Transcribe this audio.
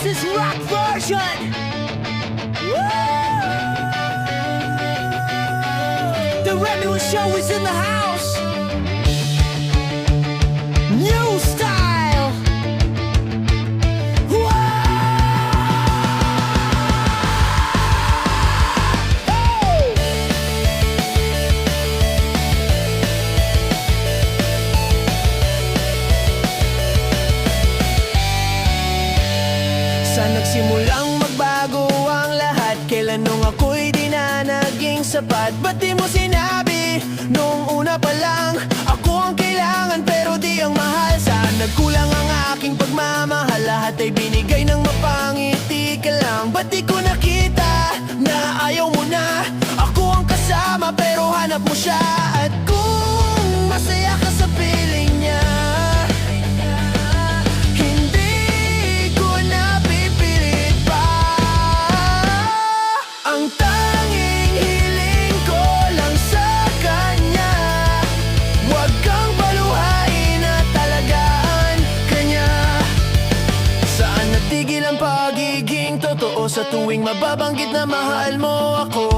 is rock version. Woo! The Remy Show is in the house. New style. Whoa! Hey! Sa nagsimulang magbago ang lahat, kailan nung ako'y di na naging sapat? Ba't di mo sinabi nung una pa lang ako ang kailangan pero di ang mahal? Saan nagkulang ang aking pagmamahal? Lahat ay binigay ng mapangiti ka lang. Ba't di ko nakita na ayaw mo na ako ang kasama pero hanap mo siya? At kung masaya ka sa piling niya, hindi ko na pipilit pa. Ang tanging hiling ko lang sa kanya, huwag kang paluhain at talagaan kanya. Saan natigil ang pagiging totoo sa tuwing mababanggit na mahal mo ako?